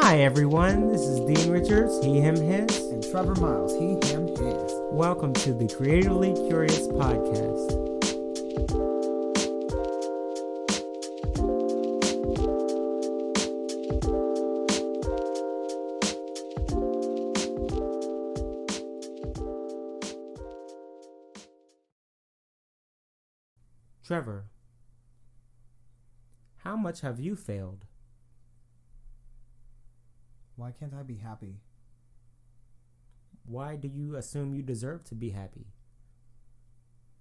Hi everyone, this is Dean Richards, he, him, his. And Trevor Miles, he, him, his. Welcome to the Creatively Curious Podcast. Trevor, how much have you failed? Why can't I be happy? Why do you assume you deserve to be happy?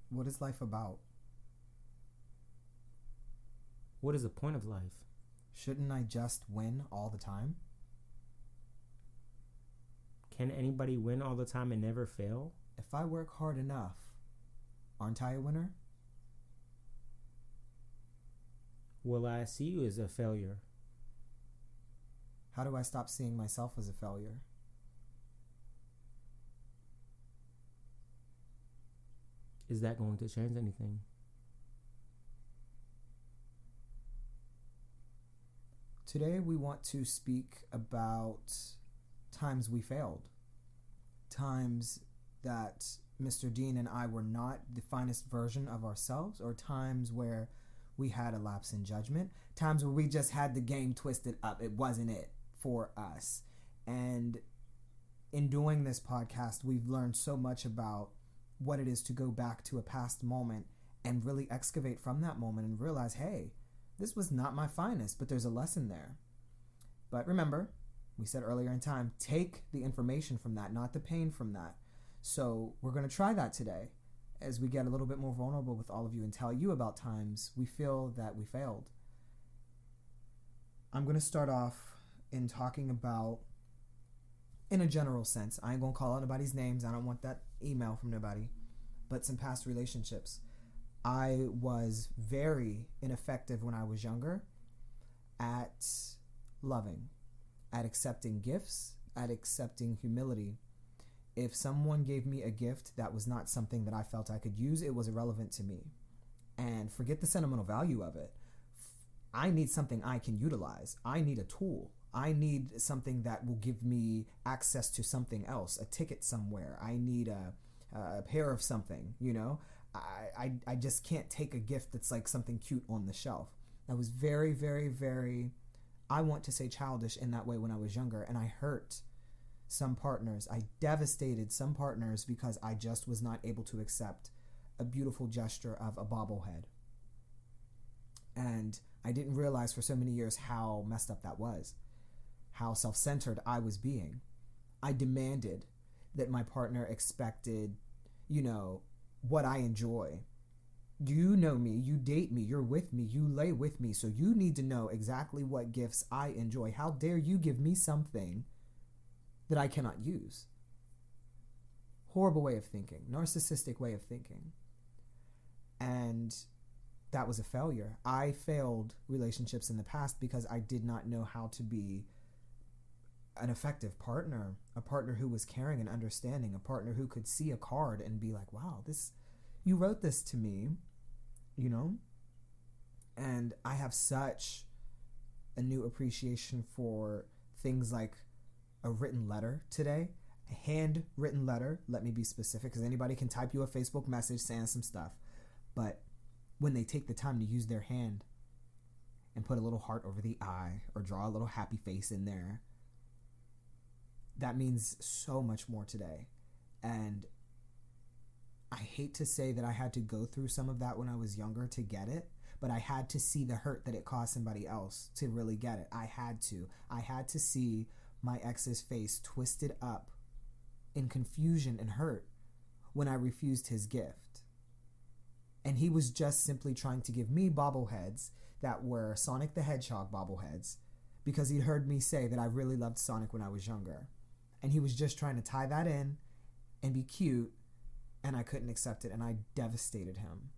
What is life about? What is the point of life? Shouldn't I just win all the time? Can anybody win all the time and never fail? If I work hard enough, aren't I a winner? Will I see you as a failure? How do I stop seeing myself as a failure? Is that going to change anything? Today we want to speak about times we failed. Times that Mr. Dean and I were not the finest version of ourselves, or times where we had a lapse in judgment, times where we just had the game twisted up. It wasn't it for us. And in doing this podcast, we've learned so much about what it is to go back to a past moment and really excavate from that moment and realize, hey, this was not my finest, but there's a lesson there. But remember, we said earlier in time, take the information from that, not the pain from that. So we're going to try that today as we get a little bit more vulnerable with all of you and tell you about times we feel that we failed. I'm going to start off in talking about, in a general sense, I ain't going to call out anybody's names. I don't want that email from nobody, but some past relationships. I was very ineffective when I was younger at loving, at accepting gifts, at accepting humility. If someone gave me a gift that was not something that I felt I could use, it was irrelevant to me. And forget the sentimental value of it. I need something I can utilize. I need a tool. I need something that will give me access to something else, a ticket somewhere. I need a pair of something, you know? I just can't take a gift that's like something cute on the shelf. I was very, very, very, I want to say childish in that way when I was younger, and I hurt some partners. I devastated some partners because I just was not able to accept a beautiful gesture of a bobblehead. And I didn't realize for so many years how messed up that was, how self-centered I was being. I demanded that my partner expected, what I enjoy. You know me, you date me, you're with me, you lay with me, so you need to know exactly what gifts I enjoy. How dare you give me something that I cannot use? Horrible way of thinking, narcissistic way of thinking. And that was a failure. I failed relationships in the past because I did not know how to be an effective partner, a partner who was caring and understanding, a partner who could see a card and be like, wow, you wrote this to me, And I have such a new appreciation for things like a written letter today, a handwritten letter. Let me be specific, because anybody can type you a Facebook message saying some stuff. But when they take the time to use their hand and put a little heart over the eye or draw a little happy face in there, that means so much more today. And I hate to say that I had to go through some of that when I was younger to get it, but I had to see the hurt that it caused somebody else to really get it. I had to see my ex's face twisted up in confusion and hurt when I refused his gift. And he was just simply trying to give me bobbleheads that were Sonic the Hedgehog bobbleheads because he'd heard me say that I really loved Sonic when I was younger. And he was just trying to tie that in and be cute, and I couldn't accept it, and I devastated him.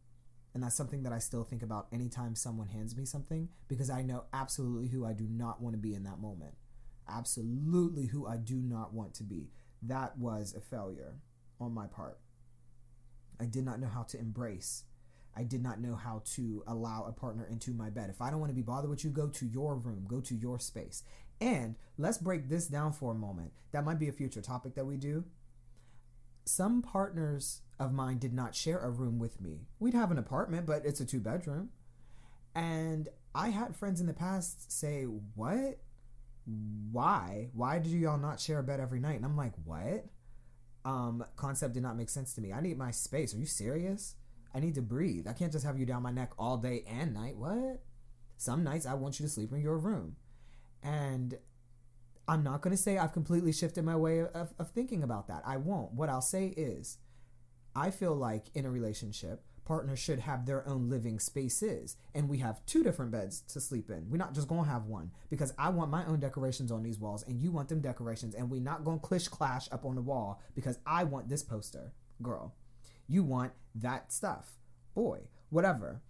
And that's something that I still think about anytime someone hands me something, because I know absolutely who I do not want to be in that moment. Absolutely who I do not want to be. That was a failure on my part. I did not know how to embrace. I did not know how to allow a partner into my bed. If I don't want to be bothered with you, go to your room, go to your space. And let's break this down for a moment. That might be a future topic that we do. Some partners of mine did not share a room with me. We'd have an apartment, but it's a 2-bedroom. And I had friends in the past say, what? Why? Why did y'all not share a bed every night? And I'm like, what? Concept did not make sense to me. I need my space. Are you serious? I need to breathe. I can't just have you down my neck all day and night. What? Some nights I want you to sleep in your room. And I'm not going to say I've completely shifted my way of thinking about that. I won't. What I'll say is, I feel like in a relationship, partners should have their own living spaces. And we have 2 different beds to sleep in. We're not just going to have one. Because I want my own decorations on these walls and you want them decorations. And we're not going to clash up on the wall because I want this poster. Girl, you want that stuff. Boy, whatever.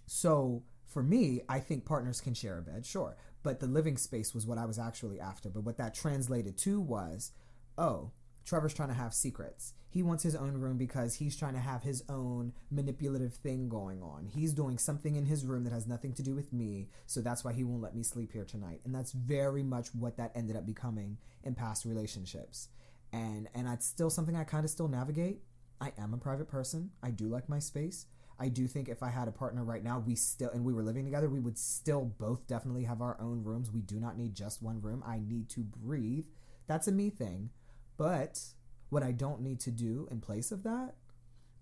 So for me, I think partners can share a bed, sure. But the living space was what I was actually after. But what that translated to was, oh, Trevor's trying to have secrets. He wants his own room because he's trying to have his own manipulative thing going on. He's doing something in his room that has nothing to do with me, so that's why he won't let me sleep here tonight. And that's very much what that ended up becoming in past relationships. And it's still something I kind of still navigate. I am a private person. I do like my space. I do think if I had a partner right now, we were living together, we would still both definitely have our own rooms. We do not need just one room. I need to breathe. That's a me thing. But what I don't need to do in place of that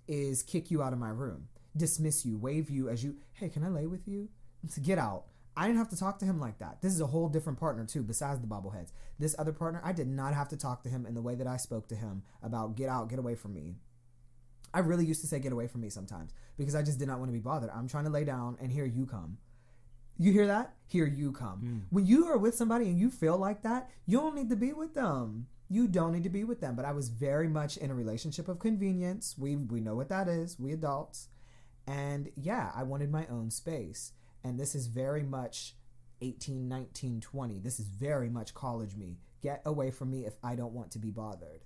is kick you out of my room, dismiss you, wave you as you, hey, can I lay with you? To get out. I didn't have to talk to him like that. This is a whole different partner too, besides the bobbleheads. This other partner, I did not have to talk to him in the way that I spoke to him about get out, get away from me. I really used to say get away from me sometimes because I just did not want to be bothered. I'm trying to lay down and here you come. You hear that? Here you come. When you are with somebody and you feel like that, you don't need to be with them. You don't need to be with them. But I was very much in a relationship of convenience. We know what that is. We adults. And yeah, I wanted my own space. And this is very much 18, 19, 20. This is very much college me. Get away from me if I don't want to be bothered.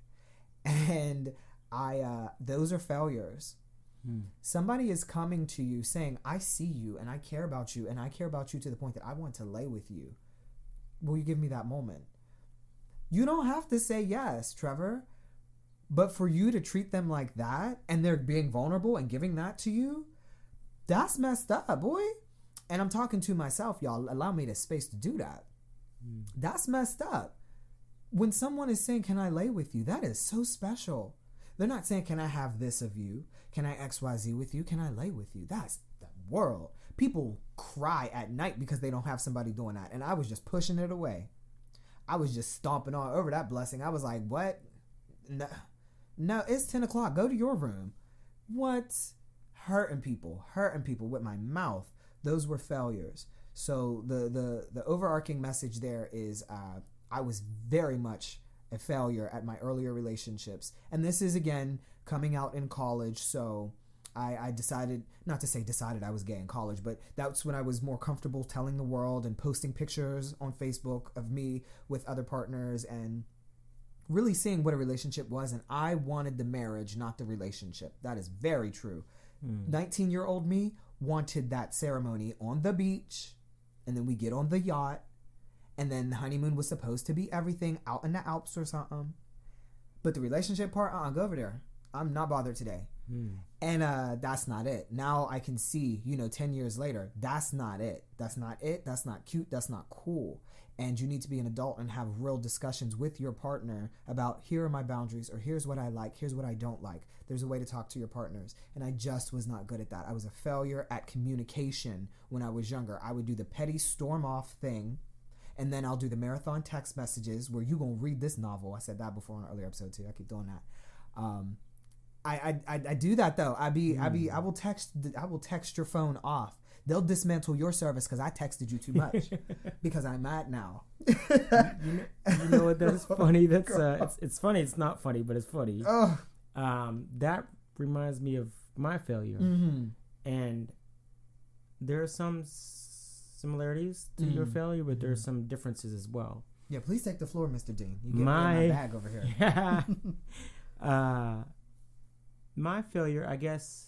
And those are failures. Somebody is coming to you saying, I see you and I care about you and I care about you to the point that I want to lay with you. Will you give me that moment? You don't have to say yes, Trevor. But for you to treat them like that and they're being vulnerable and giving that to you, that's messed up, boy. And I'm talking to myself, y'all. Allow me the space to do that. That's messed up. When someone is saying, can I lay with you? That is so special. They're not saying, can I have this of you? Can I XYZ with you? Can I lay with you? That's the world. People cry at night because they don't have somebody doing that. And I was just pushing it away. I was just stomping all over that blessing. I was like, what? No, it's 10 o'clock. Go to your room. What? Hurting people with my mouth. Those were failures. So the overarching message there is I was very much a failure at my earlier relationships. And this is, again, coming out in college. So I decided, not to say decided I was gay in college, but that's when I was more comfortable telling the world and posting pictures on Facebook of me with other partners and really seeing what a relationship was. And I wanted the marriage, not the relationship. That is very true. 19-year-old me wanted that ceremony on the beach, and then we get on the yacht, and then the honeymoon was supposed to be everything out in the Alps or something. But the relationship part, go over there. I'm not bothered today. And that's not it. Now I can see, 10 years later, that's not it. That's not it. That's not cute. That's not cool. And you need to be an adult and have real discussions with your partner about, here are my boundaries, or here's what I like, here's what I don't like. There's a way to talk to your partners. And I just was not good at that. I was a failure at communication when I was younger. I would do the petty storm off thing, and then I'll do the marathon text messages where you gonna read this novel. I said that before on an earlier episode too. I keep doing that. I do that though. I will text your phone off. They'll dismantle your service because I texted you too much because I'm mad now. you know what? That's funny. That's it's funny. It's not funny, but it's funny. That reminds me of my failure, and there are some similarities to your failure, but there are some differences as well. Yeah, please take the floor, Mr. Dean. You get my bag over here. My failure, I guess.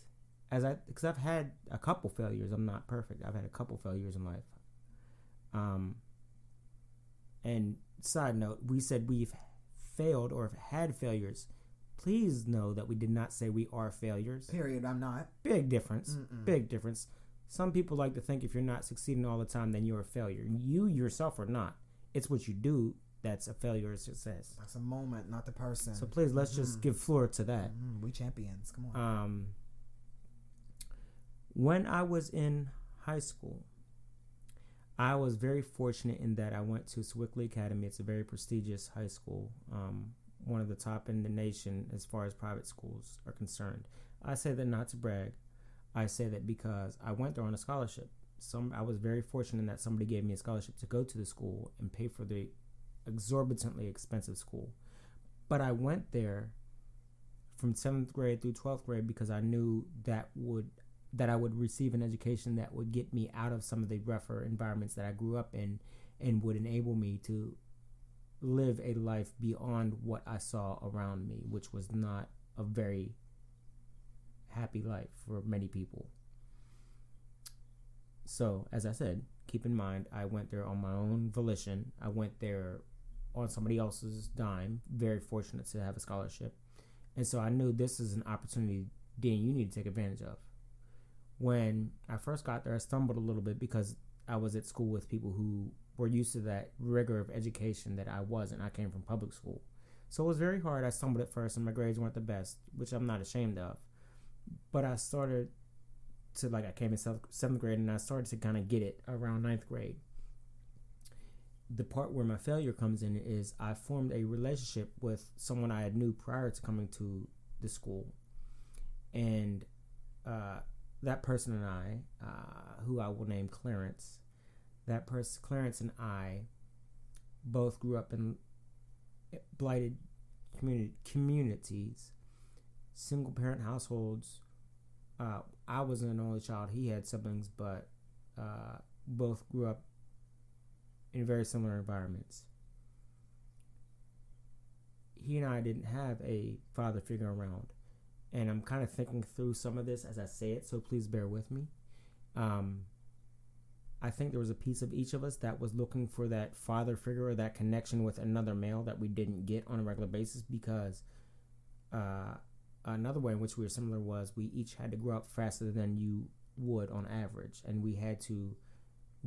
Because I've had a couple failures. I'm not perfect. I've had a couple failures in life. And side note, we said we've failed or have had failures. Please know that we did not say we are failures. Period. I'm not. Big difference. Mm-mm. Big difference. Some people like to think if you're not succeeding all the time, then you're a failure. You yourself are not. It's what you do that's a failure or success. That's a moment, not the person. So please, let's just give floor to that. We champions. Come on. When I was in high school, I was very fortunate in that I went to Swickley Academy. It's a very prestigious high school, one of the top in the nation as far as private schools are concerned. I say that not to brag. I say that because I went there on a scholarship. I was very fortunate in that somebody gave me a scholarship to go to the school and pay for the exorbitantly expensive school. But I went there from 7th grade through 12th grade because I knew that I would receive an education that would get me out of some of the rougher environments that I grew up in and would enable me to live a life beyond what I saw around me, which was not a very happy life for many people. So, as I said, keep in mind, I went there on my own volition. I went there on somebody else's dime. Very fortunate to have a scholarship. And so I knew this is an opportunity, Dean, you need to take advantage of. When I first got there, I stumbled a little bit because I was at school with people who were used to that rigor of education that I wasn't. I came from public school. So it was very hard. I stumbled at first and my grades weren't the best, which I'm not ashamed of. But I started to, I came in 7th grade and I started to kind of get it around 9th grade. The part where my failure comes in is I formed a relationship with someone I had knew prior to coming to the school. And that person and I, who I will name Clarence, Clarence and I both grew up in blighted communities, single-parent households. I was an only child. He had siblings, but both grew up in very similar environments. He and I didn't have a father figure around. And I'm kind of thinking through some of this as I say it, so please bear with me. I think there was a piece of each of us that was looking for that father figure or that connection with another male that we didn't get on a regular basis because another way in which we were similar was we each had to grow up faster than you would on average. And we had to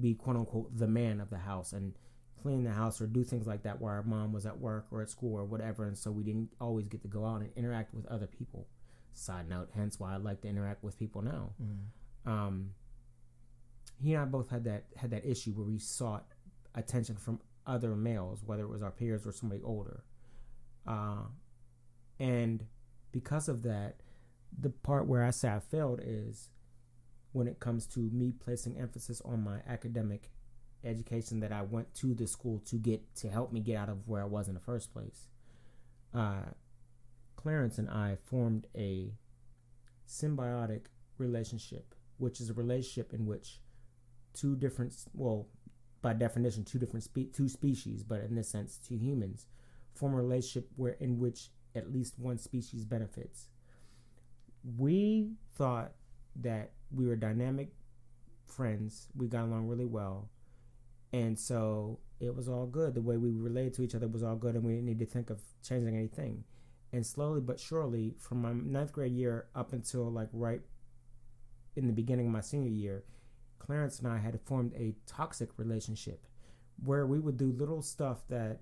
be, quote unquote, the man of the house and clean the house or do things like that while our mom was at work or at school or whatever. And so we didn't always get to go out and interact with other people. Side note, hence why I like to interact with people now. He and I both had that issue where we sought attention from other males, whether it was our peers or somebody older. And because of that, the part where I say I failed is when it comes to me placing emphasis on my academic education that I went to the school to help me get out of where I was in the first place. Clarence and I formed a symbiotic relationship, which is a relationship in which by definition, two species, but in this sense, two humans, form a relationship in which at least one species benefits. We thought that we were dynamic friends. We got along really well. And so it was all good. The way we related to each other was all good, and we didn't need to think of changing anything. And slowly but surely, from my 9th grade year up until right in the beginning of my senior year, Clarence and I had formed a toxic relationship where we would do little stuff that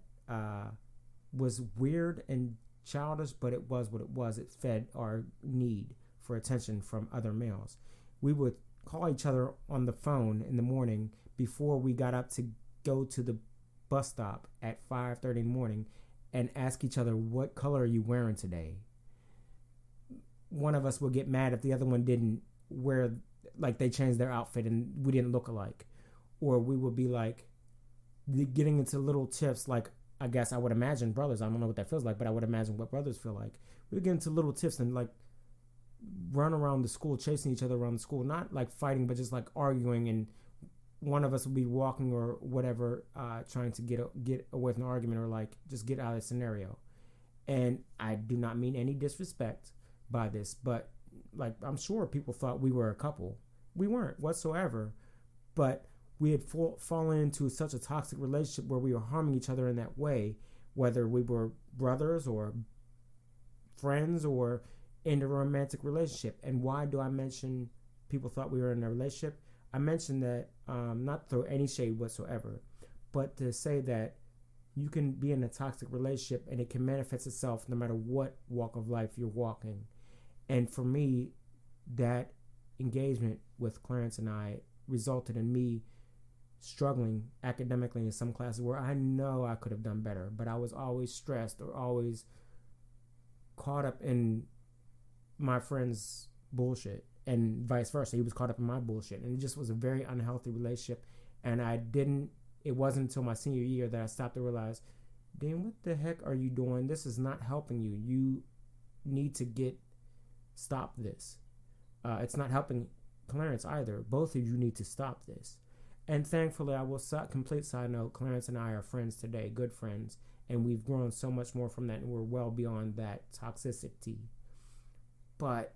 was weird and childish, but it was what it was. It fed our need for attention from other males. We would call each other on the phone in the morning before we got up to go to the bus stop at 5:30 in the morning and ask each other, what color are you wearing today? One of us would get mad if the other one didn't wear, they changed their outfit and we didn't look alike. Or we would be getting into little tiffs, I guess I would imagine brothers, I don't know what that feels like, but I would imagine what brothers feel like. We would get into little tiffs and run around the school, chasing each other around the school, not fighting, but just arguing, and one of us would be walking or whatever, trying to get away from the argument or just get out of the scenario. And I do not mean any disrespect by this, but I'm sure people thought we were a couple. We weren't whatsoever, but we had fallen into such a toxic relationship where we were harming each other in that way, whether we were brothers or friends or in a romantic relationship. And why do I mention people thought we were in a relationship? I mentioned that not to throw any shade whatsoever, but to say that you can be in a toxic relationship and it can manifest itself no matter what walk of life you're walking. And for me, that engagement with Clarence and I resulted in me struggling academically in some classes where I know I could have done better, but I was always stressed or always caught up in my friend's bullshit, and vice versa. He was caught up in my bullshit, and it just was a very unhealthy relationship. And it wasn't until my senior year that I stopped to realize, Dan, what the heck are you doing? This is not helping you. You need to stop this. It's not helping Clarence either. Both of you need to stop this. And thankfully, I will complete side note, Clarence and I are friends today, good friends, and we've grown so much more from that, and we're well beyond that toxicity. But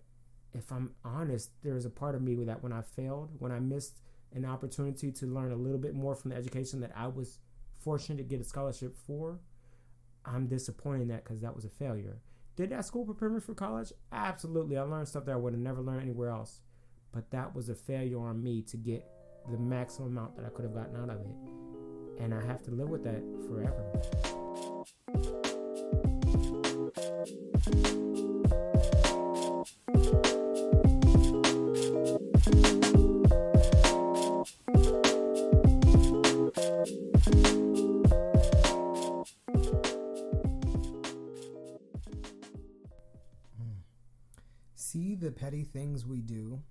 if I'm honest, there's a part of me that when I failed, when I missed an opportunity to learn a little bit more from the education that I was fortunate to get a scholarship for, I'm disappointed in that because that was a failure. Did that school prepare me for college? Absolutely. I learned stuff that I would have never learned anywhere else. But that was a failure on me to get the maximum amount that I could have gotten out of it. And I have to live with that forever. See the petty things we do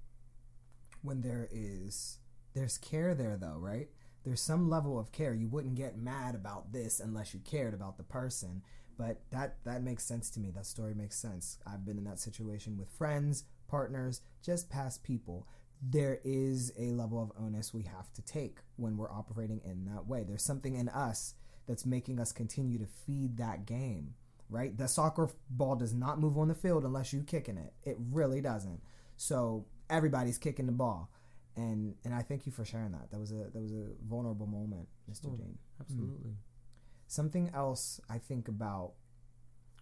when there's care there, though, right? There's some level of care. You wouldn't get mad about this unless you cared about the person. But that makes sense to me. That story makes sense. I've been in that situation with friends, partners, just past people. There is a level of onus we have to take when we're operating in that way. There's something in us that's making us continue to feed that game, right? The soccer ball does not move on the field unless you're kicking it. It really doesn't. So everybody's kicking the ball. And I thank you for sharing that. That was a vulnerable moment, Mr. Dean. Absolutely. Something else I think about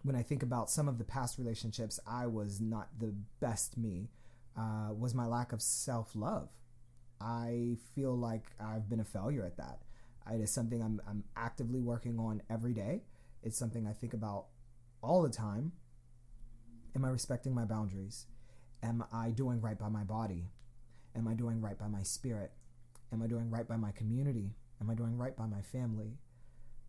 when I think about some of the past relationships I was not the best me, was my lack of self-love. I feel like I've been a failure at that. It is something I'm actively working on every day. It's something I think about all the time. Am I respecting my boundaries? Am I doing right by my body? Am I doing right by my spirit? Am I doing right by my community? Am I doing right by my family?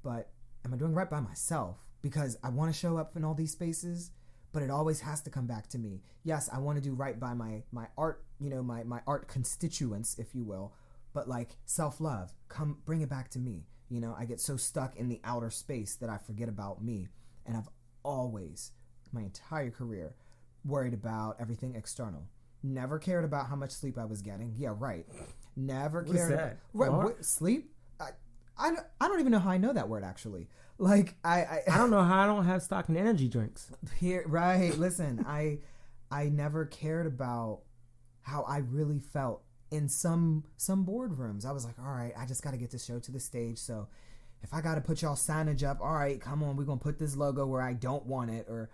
But am I doing right by myself? Because I want to show up in all these spaces, but it always has to come back to me. Yes, I want to do right by my art, my art constituents, if you will, but like self-love, bring it back to me. I get so stuck in the outer space that I forget about me. And I've always, my entire career, worried about everything external. Never cared about how much sleep I was getting. Yeah, right. Never cared. What's that? Right, sleep? I don't even know how I know that word, actually. Like, I don't know how I don't have stock in energy drinks. Right. Listen, I never cared about how I really felt in some boardrooms. I was like, all right, I just got to get this show to the stage. So if I got to put y'all signage up, all right, come on, we're going to put this logo where I don't want it. Or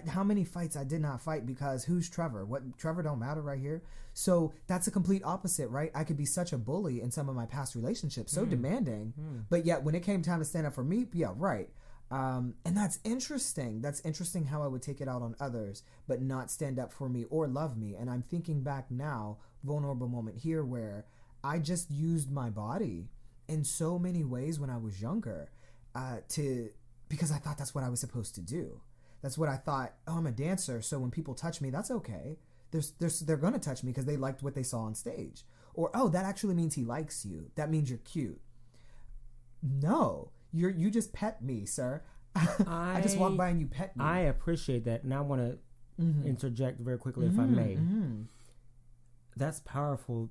how many fights I did not fight because who's Trevor? What, Trevor don't matter right here? So that's a complete opposite, right? I could be such a bully in some of my past relationships, so demanding, but yet when it came time to stand up for me, yeah, right. And that's interesting. That's interesting how I would take it out on others, but not stand up for me or love me. And I'm thinking back now, vulnerable moment here where I just used my body in so many ways when I was younger, because I thought that's what I was supposed to do. That's what I thought. Oh, I'm a dancer, so when people touch me, that's okay. They're gonna touch me because they liked what they saw on stage. Or, oh, that actually means he likes you. That means you're cute. No, you just pet me, sir. I just walked by and you pet me. I appreciate that, and I want to interject very quickly, if I may. That's powerful.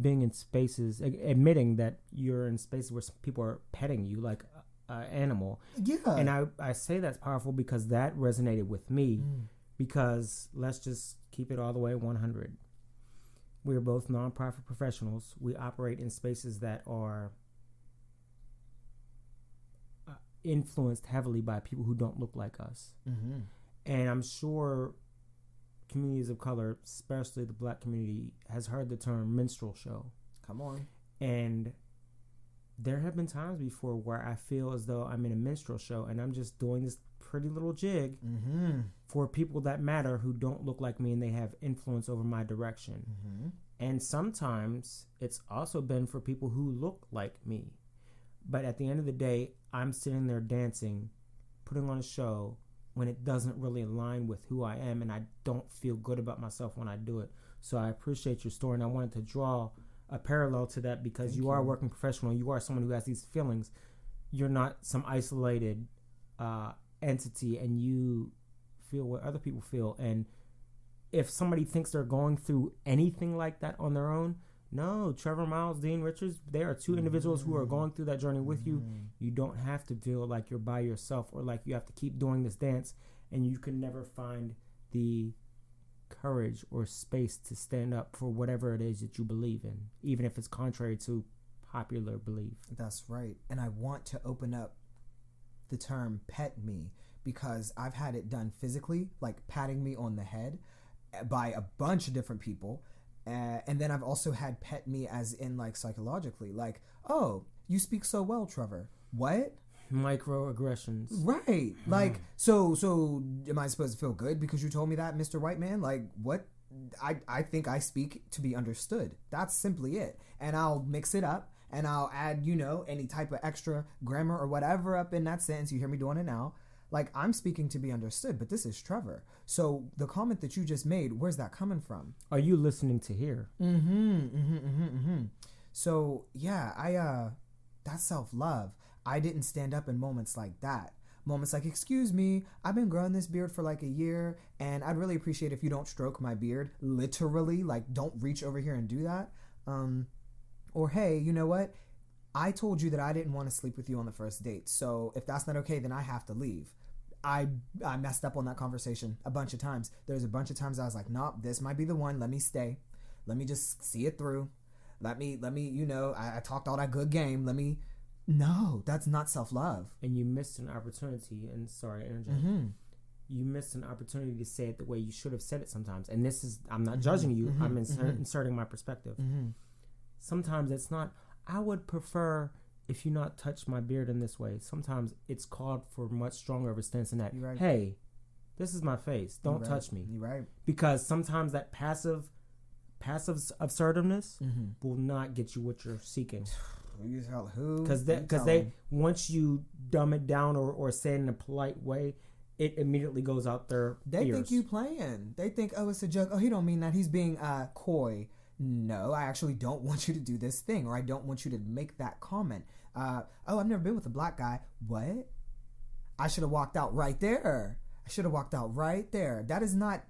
Being in spaces, admitting that you're in spaces where people are petting you like an animal. Yeah. And I say that's powerful because that resonated with me. Because let's just keep it all the way 100. We're both nonprofit professionals. We operate in spaces that are influenced heavily by people who don't look like us. Mm-hmm. And I'm sure communities of color, especially the black community, has heard the term minstrel show. Come on. And there have been times before where I feel as though I'm in a minstrel show and I'm just doing this pretty little jig for people that matter who don't look like me and they have influence over my direction. Mm-hmm. And sometimes it's also been for people who look like me. But at the end of the day, I'm sitting there dancing, putting on a show when it doesn't really align with who I am, and I don't feel good about myself when I do it. So I appreciate your story, and I wanted to draw a parallel to that because you are a working professional. You are someone who has these feelings. You're not some isolated entity, and you feel what other people feel. And if somebody thinks they're going through anything like that on their own, no, Trevor Miles, Dean Richards, there are two individuals who are going through that journey with you. You don't have to feel like you're by yourself or like you have to keep doing this dance and you can never find the courage or space to stand up for whatever it is that you believe in, even if it's contrary to popular belief. That's right. And I want to open up the term pet me because I've had it done physically, like patting me on the head by a bunch of different people. And then I've also had pet me as in like psychologically, like, oh, you speak so well, Trevor. What? Microaggressions. Right. Like, so am I supposed to feel good because you told me that, Mr. White Man? Like, what? I think I speak to be understood. That's simply it. And I'll mix it up and I'll add, any type of extra grammar or whatever up in that sentence. You hear me doing it now. Like, I'm speaking to be understood, but this is Trevor. So the comment that you just made, where's that coming from? Are you listening to hear? So, yeah, that's self-love. I didn't stand up in moments like that. Moments like, excuse me, I've been growing this beard for like a year, and I'd really appreciate if you don't stroke my beard. Literally, like, don't reach over here and do that. Or, hey, you know what? I told you that I didn't want to sleep with you on the first date. So if that's not okay, then I have to leave. I messed up on that conversation a bunch of times. There's a bunch of times I was like, nope, this might be the one. Let me stay. Let me just see it through. Let me, I talked all that good game. No, that's not self-love. And you missed an opportunity, and sorry, Angela. You missed an opportunity to say it the way you should have said it sometimes. And this is, I'm not judging you. I'm inserting my perspective. Sometimes it's not, I would prefer if you not touch my beard in this way. Sometimes it's called for much stronger of a stance than that. Right. Hey, this is my face. Don't touch me. You're right. Because sometimes that passive assertiveness will not get you what you're seeking. Who? Because they once you dumb it down or say it in a polite way, it immediately goes out their They ears. think you playing. They think, oh, it's a joke. Oh, he don't mean that. He's being coy. No, I actually don't want you to do this thing, or I don't want you to make that comment. Oh, I've never been with a black guy. What? I should have walked out right there. That is not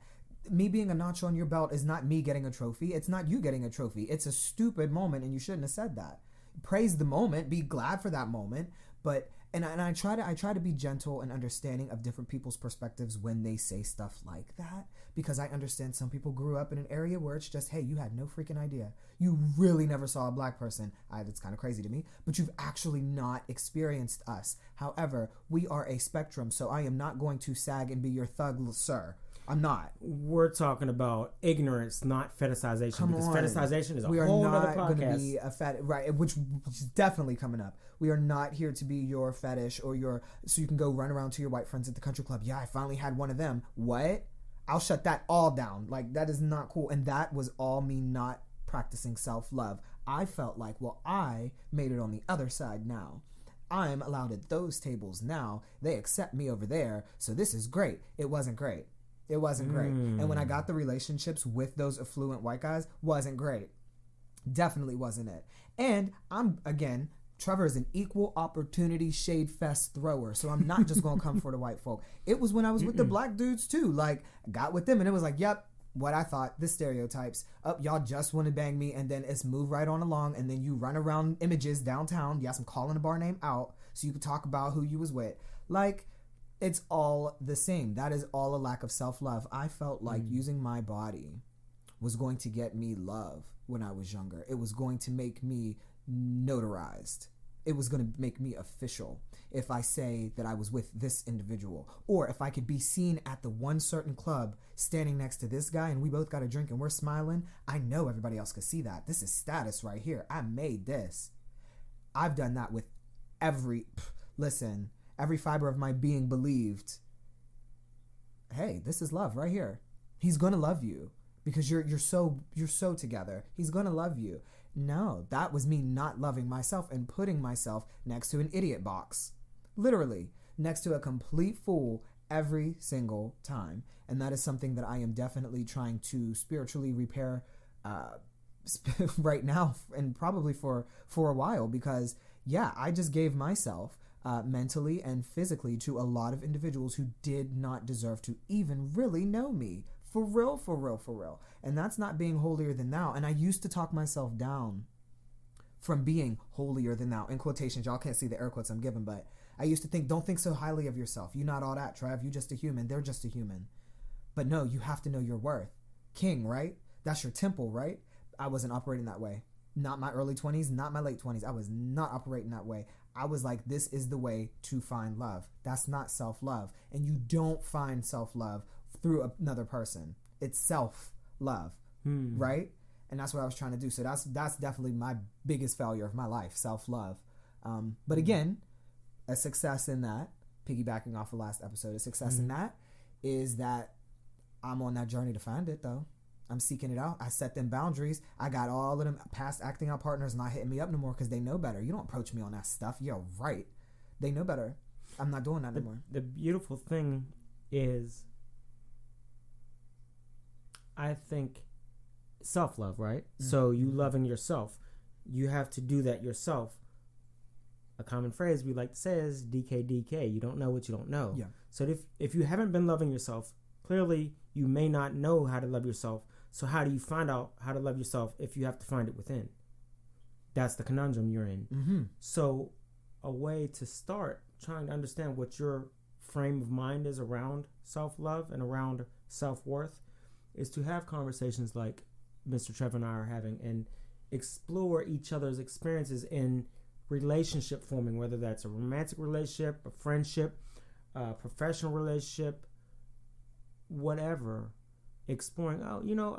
me being a notch on your belt. Is not me getting a trophy. It's not you getting a trophy. It's a stupid moment, and you shouldn't have said that. Praise the moment. Be glad for that moment. But and I try to be gentle and understanding of different people's perspectives when they say stuff like that, because I understand some people grew up in an area where it's just, hey, you had no freaking idea. You really never saw a black person. It's kind of crazy to me, but you've actually not experienced us. However, we are a spectrum, so I am not going to sag and be your thug, sir. I'm not. We're talking about ignorance, not fetishization. Fetishization is a whole other podcast. We are not going to be a fetish, right? Which is definitely coming up. We are not here to be your fetish or so you can go run around to your white friends at the country club. Yeah, I finally had one of them. What? I'll shut that all down. Like, that is not cool. And that was all me not practicing self-love. I felt like, well, I made it on the other side now. I'm allowed at those tables now. They accept me over there. So this is great. It wasn't great. And when I got the relationships with those affluent white guys, wasn't great. Definitely wasn't it. And Trevor is an equal opportunity shade fest thrower. So I'm not just going to come for the white folk. It was when I was with the black dudes too. Like, I got with them and it was like, yep, what I thought, the stereotypes. Y'all just want to bang me, and then it's move right on along, and then you run around images downtown. Yes, I'm calling the bar name out so you can talk about who you was with. Like, it's all the same. That is all a lack of self-love. I felt like using my body was going to get me love when I was younger. It was going to make me notarized. It was going to make me official if I say that I was with this individual, or if I could be seen at the one certain club standing next to this guy and we both got a drink and we're smiling. I know everybody else could see that. This is status right here. I made this. I've done that with every fiber of my being believed, hey, this is love right here. He's going to love you because you're so together. He's going to love you. No, that was me not loving myself and putting myself next to an idiot box. Literally, next to a complete fool every single time. And that is something that I am definitely trying to spiritually repair right now, and probably for a while, because yeah, I just gave myself mentally and physically to a lot of individuals who did not deserve to even really know me. For real. And that's not being holier than thou. And I used to talk myself down from being holier than thou. In quotations, y'all can't see the air quotes I'm giving, but I used to think, don't think so highly of yourself. You're not all that, Trev. You're just a human. They're just a human. But no, you have to know your worth. King, right? That's your temple, right? I wasn't operating that way. Not my early 20s, not my late 20s. I was not operating that way. I was like, this is the way to find love. That's not self-love. And you don't find self-love through another person. It's self-love, right? And that's what I was trying to do. So that's definitely my biggest failure of my life, self-love. But again, a success in that, piggybacking off the last episode, a success in that is that I'm on that journey to find it, though. I'm seeking it out. I set them boundaries. I got all of them past acting out partners not hitting me up no more because they know better. You don't approach me on that stuff. You're right. They know better. I'm not doing that anymore. The beautiful thing is, I think, self-love, right? So you loving yourself. You have to do that yourself. A common phrase we like to say is DKDK. You don't know what you don't know. Yeah. So if you haven't been loving yourself, clearly you may not know how to love yourself. So how do you find out how to love yourself if you have to find it within? That's the conundrum you're in. Mm-hmm. So a way to start trying to understand what your frame of mind is around self-love and around self-worth is to have conversations like Mr. Trevor and I are having and explore each other's experiences in relationship forming, whether that's a romantic relationship, a friendship, a professional relationship, whatever. Exploring,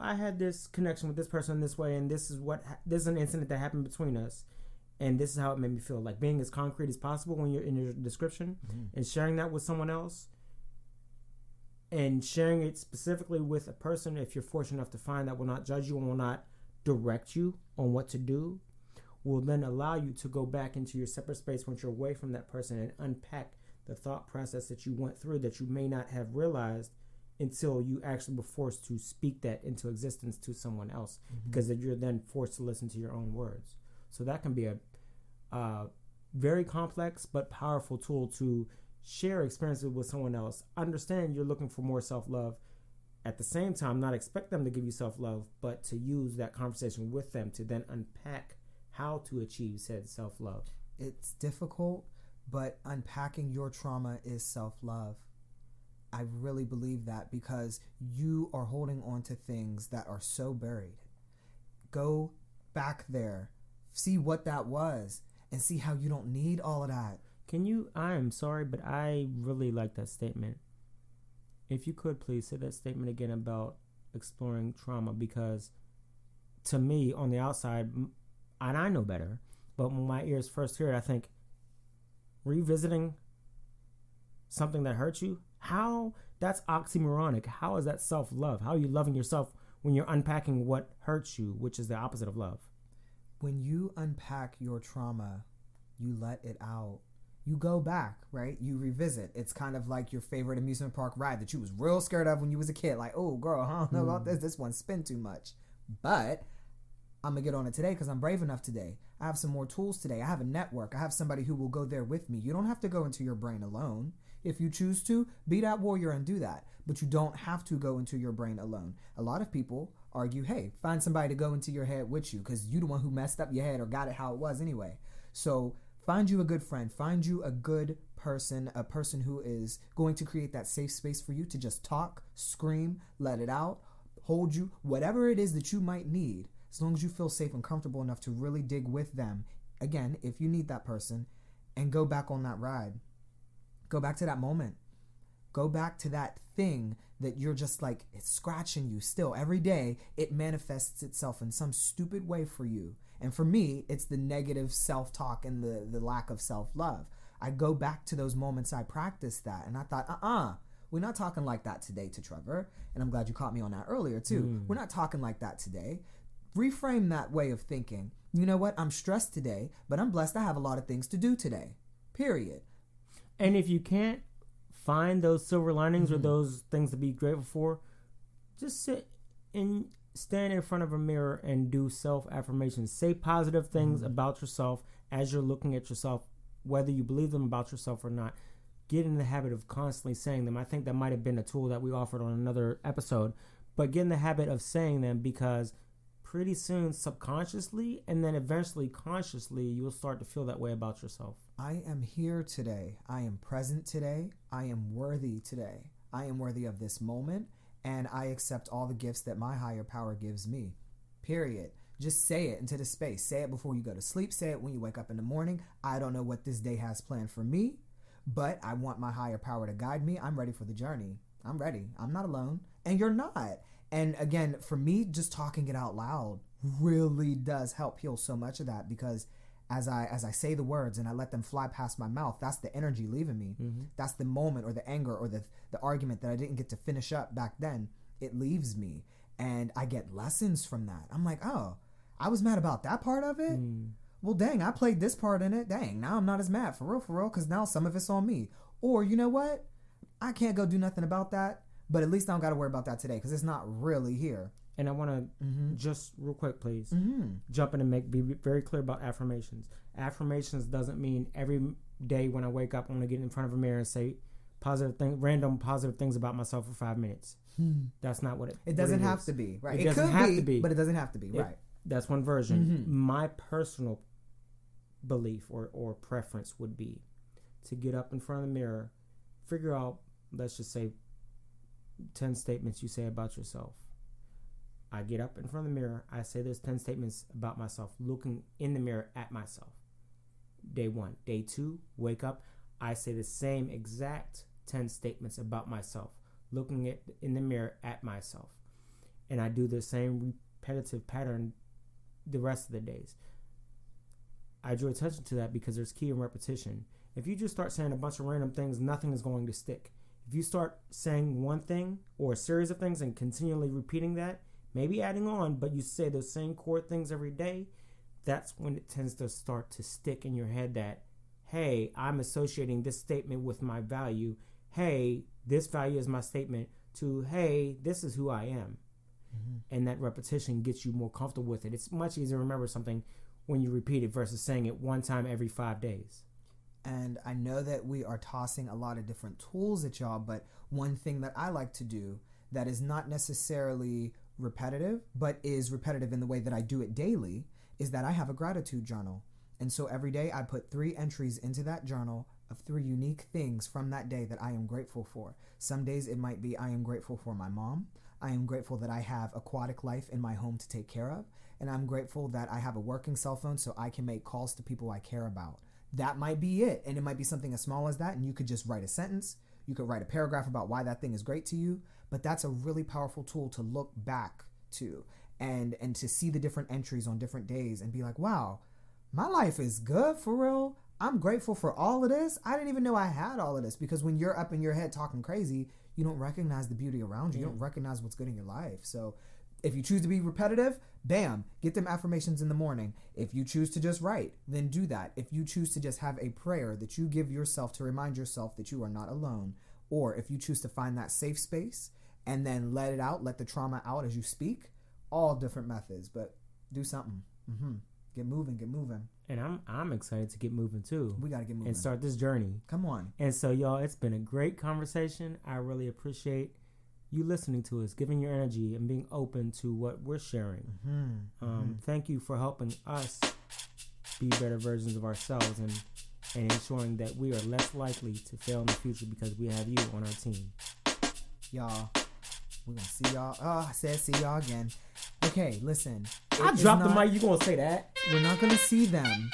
I had this connection with this person this way, and this is an incident that happened between us, and this is how it made me feel. Like being as concrete as possible when you're in your description, and sharing that with someone else, and sharing it specifically with a person, if you're fortunate enough to find that will not judge you and will not direct you on what to do, will then allow you to go back into your separate space once you're away from that person and unpack the thought process that you went through that you may not have realized until you actually were forced to speak that into existence to someone else, because you're then forced to listen to your own words. So that can be a very complex but powerful tool to share experiences with someone else. Understand you're looking for more self-love. At the same time, not expect them to give you self-love, but to use that conversation with them to then unpack how to achieve said self-love. It's difficult, but unpacking your trauma is self-love. I really believe that, because you are holding on to things that are so buried. Go back there, see what that was, and see how you don't need all of that. I am sorry, but I really like that statement. If you could please say that statement again about exploring trauma, because to me, on the outside, and I know better, but when my ears first hear it, I think revisiting something that hurt you, that's oxymoronic. How is that self-love? How are you loving yourself when you're unpacking what hurts you, which is the opposite of love? When you unpack your trauma, you let it out. You go back, right? You revisit. It's kind of like your favorite amusement park ride that you was real scared of when you was a kid. Like, oh, girl, I don't know about this. This one spin too much. But I'm going to get on it today because I'm brave enough today. I have some more tools today. I have a network. I have somebody who will go there with me. You don't have to go into your brain alone. If you choose to, be that warrior and do that. But you don't have to go into your brain alone. A lot of people argue, hey, find somebody to go into your head with you because you're the one who messed up your head or got it how it was anyway. So find you a good friend. Find you a good person, a person who is going to create that safe space for you to just talk, scream, let it out, hold you, whatever it is that you might need, as long as you feel safe and comfortable enough to really dig with them, again, if you need that person, and go back on that ride. Go back to that moment. Go back to that thing that you're just like, it's scratching you still. Every day, it manifests itself in some stupid way for you. And for me, it's the negative self-talk and the lack of self-love. I go back to those moments I practiced that. And I thought, we're not talking like that today to Trevor. And I'm glad you caught me on that earlier, too. We're not talking like that today. Reframe that way of thinking. You know what? I'm stressed today, but I'm blessed I have a lot of things to do today. Period. And if you can't find those silver linings or those things to be grateful for, just sit and stand in front of a mirror and do self-affirmations. Say positive things about yourself as you're looking at yourself, whether you believe them about yourself or not. Get in the habit of constantly saying them. I think that might have been a tool that we offered on another episode, but get in the habit of saying them, because pretty soon, subconsciously and then eventually consciously, you'll start to feel that way about yourself. I am here today. I am present today. I am worthy today. I am worthy of this moment, and I accept all the gifts that my higher power gives me. Period. Just say it into the space. Say it before you go to sleep. Say it when you wake up in the morning. I don't know what this day has planned for me, but I want my higher power to guide me. I'm ready for the journey. I'm ready. I'm not alone. And you're not. And again, for me, just talking it out loud really does help heal so much of that, because as I say the words and I let them fly past my mouth, that's the energy leaving me. That's the moment or the anger or the argument that I didn't get to finish up back then. It leaves me, and I get lessons from that. I'm like, oh, I was mad about that part of it? Well, dang, I played this part in it. Dang, now I'm not as mad, for real, because now some of it's on me. Or, you know what? I can't go do nothing about that, but at least I don't got to worry about that today, because it's not really here. And I want to just real quick, please, jump in and be very clear about affirmations. Affirmations doesn't mean every day when I wake up, I'm going to get in front of a mirror and say random positive things about myself for 5 minutes. That's not what it doesn't have to be, right? It doesn't have to be, but it doesn't have to be, right? That's one version. My personal belief or preference would be to get up in front of the mirror, figure out, let's just say, 10 statements you say about yourself. I get up in front of the mirror. I say those 10 statements about myself, looking in the mirror at myself. Day 1. Day 2, wake up. I say the same exact 10 statements about myself, looking in the mirror at myself. And I do the same repetitive pattern the rest of the days. I drew attention to that because there's key in repetition. If you just start saying a bunch of random things, nothing is going to stick. If you start saying one thing or a series of things and continually repeating that, maybe adding on, but you say those same core things every day, that's when it tends to start to stick in your head that, hey, I'm associating this statement with my value. Hey, this value is my statement, to, hey, this is who I am. And that repetition gets you more comfortable with it. It's much easier to remember something when you repeat it versus saying it one time every 5 days. And I know that we are tossing a lot of different tools at y'all, but one thing that I like to do that is not necessarily repetitive, but is repetitive in the way that I do it daily, is that I have a gratitude journal. And so every day I put 3 entries into that journal of 3 unique things from that day that I am grateful for. Some days it might be I am grateful for my mom. I am grateful that I have aquatic life in my home to take care of. And I'm grateful that I have a working cell phone so I can make calls to people I care about. That might be it. And it might be something as small as that. And you could just write a sentence. You could write a paragraph about why that thing is great to you. But that's a really powerful tool to look back to and to see the different entries on different days and be like, wow, my life is good for real. I'm grateful for all of this. I didn't even know I had all of this, because when you're up in your head talking crazy, you don't recognize the beauty around you. You don't recognize what's good in your life. So if you choose to be repetitive, bam, get them affirmations in the morning. If you choose to just write, then do that. If you choose to just have a prayer that you give yourself to remind yourself that you are not alone, or if you choose to find that safe space and then let it out, let the trauma out as you speak, all different methods, but do something. Get moving. And I'm excited to get moving too. We got to get moving. And start this journey. Come on. And so, y'all, it's been a great conversation. I really appreciate you listening to us, giving your energy and being open to what we're sharing. Thank you for helping us be better versions of ourselves and ensuring that we are less likely to fail in the future because we have you on our team. Y'all, We're gonna see y'all. Oh, I said see y'all again. Okay, listen. I dropped the mic. You gonna say that? We're not gonna see them.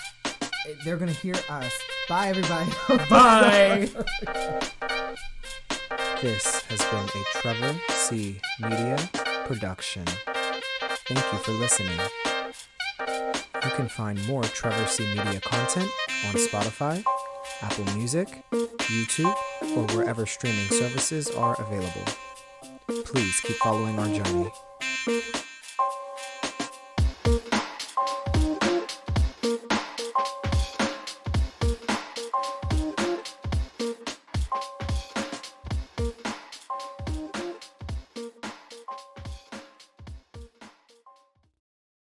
They're gonna hear us. Bye, everybody. Bye. This has been a Trevor C. Media production. Thank you for listening. You can find more Trevor C. Media content on Spotify, Apple Music, YouTube, or wherever streaming services are available. Please keep following our journey.